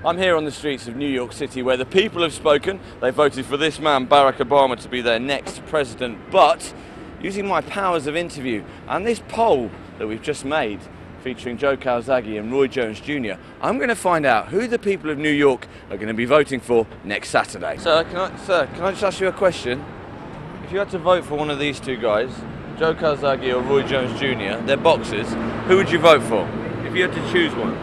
I'm here on the streets of New York City where the people have spoken. They voted for this man, Barack Obama, to be their next president. But using my powers of interview and this poll that we've just made featuring Joe Calzaghe and Roy Jones Jr., I'm going to find out who the people of New York are going to be voting for next Saturday. Sir, can I just ask you a question? If you had to vote for one of these two guys, Joe Calzaghe or Roy Jones Jr., they're boxers, who would you vote for? If you had to choose one,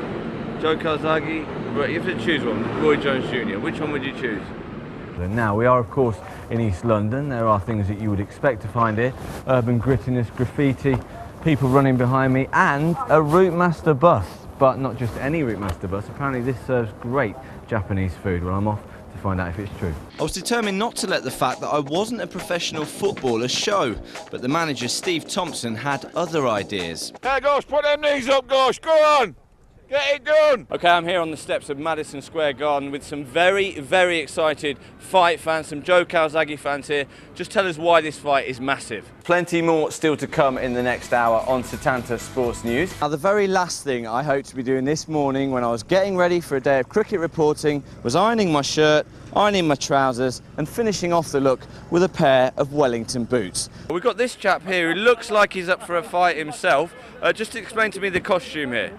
Joe Calzaghe, if you had to choose one, Roy Jones Jr., which one would you choose? Now, we are of course in East London. There are things that you would expect to find here. Urban grittiness, graffiti, people running behind me, and a Routemaster bus. But not just any Routemaster bus. Apparently this serves great Japanese food. Well, I'm off to find out if it's true. I was determined not to let the fact that I wasn't a professional footballer show, but the manager Steve Thompson had other ideas. Hey gosh, put them knees up, gosh, go on! Get it done! Okay, I'm here on the steps of Madison Square Garden with some very, very excited fight fans, some Joe Calzaghe fans here. Just tell us why this fight is massive. Plenty more still to come in the next hour on Setanta Sports News. Now, the very last thing I hoped to be doing this morning when I was getting ready for a day of cricket reporting was ironing my shirt, ironing my trousers and finishing off the look with a pair of Wellington boots. We've got this chap here who looks like he's up for a fight himself. Just explain to me the costume here.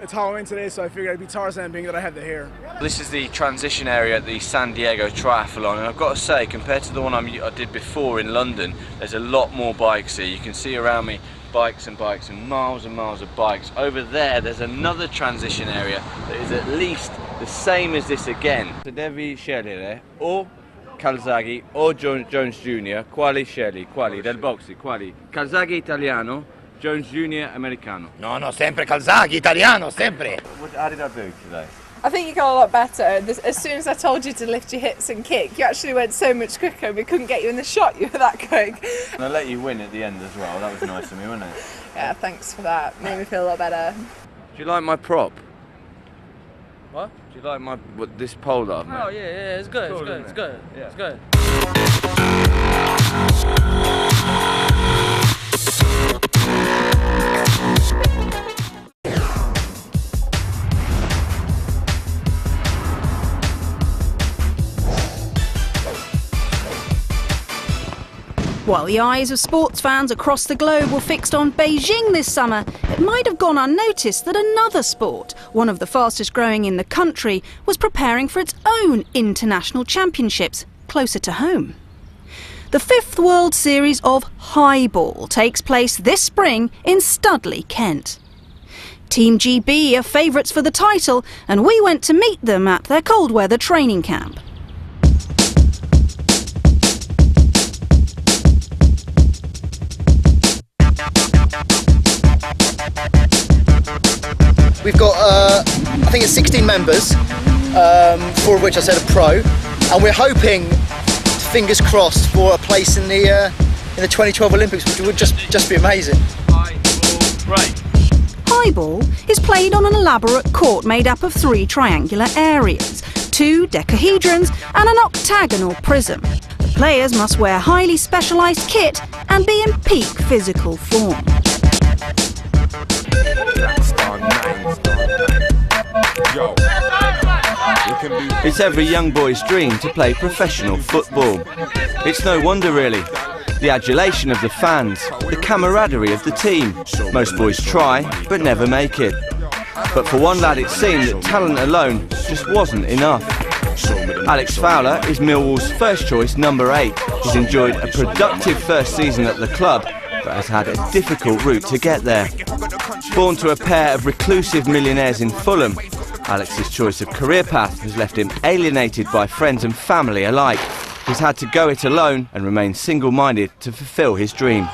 It's Halloween today, so I figured I'd be Tarzan being that I have the hair. This is the transition area at the San Diego Triathlon, and I've got to say, compared to the one I did before in London, there's a lot more bikes here. You can see around me bikes and bikes and miles of bikes. Over there's another transition area that is at least the same as this again. Se devi scegliere o Calzaghe o Jones Jr. Quali scegli? Quali? Del boxing? Quali? Calzaghe italiano, Jones Jr. Americano. No, sempre Calzaghe, Italiano, sempre. How did I do today? I think you got a lot better. As soon as I told you to lift your hips and kick, you actually went so much quicker. We couldn't get you in the shot. You were that quick. And I let you win at the end as well. That was nice of me, wasn't it? Yeah, thanks for that. Made me feel a lot better. Do you like my prop? What? Do you like this pole that I've made? Oh yeah, it's good. Cool, It's good. Yeah. It's good. While the eyes of sports fans across the globe were fixed on Beijing this summer, it might have gone unnoticed that another sport, one of the fastest growing in the country, was preparing for its own international championships closer to home. The 5th World Series of Highball takes place this spring in Studley, Kent. Team GB are favourites for the title, and we went to meet them at their cold weather training camp. We've got, I think it's 16 members, 4 of which I said are pro, and we're hoping, fingers crossed, for a place in the 2012 Olympics, which would just be amazing. Highball is played on an elaborate court made up of 3 triangular areas, 2 decahedrons and an octagonal prism. The players must wear highly specialised kit and be in peak physical form. It's every young boy's dream to play professional football. It's no wonder really. The adulation of the fans, the camaraderie of the team. Most boys try, but never make it. But for one lad it seemed that talent alone just wasn't enough. Alex Fowler is Millwall's first choice number 8. He's enjoyed a productive first season at the club, but has had a difficult route to get there. Born to a pair of reclusive millionaires in Fulham, Alex's choice of career path has left him alienated by friends and family alike. He's had to go it alone and remain single-minded to fulfil his dream.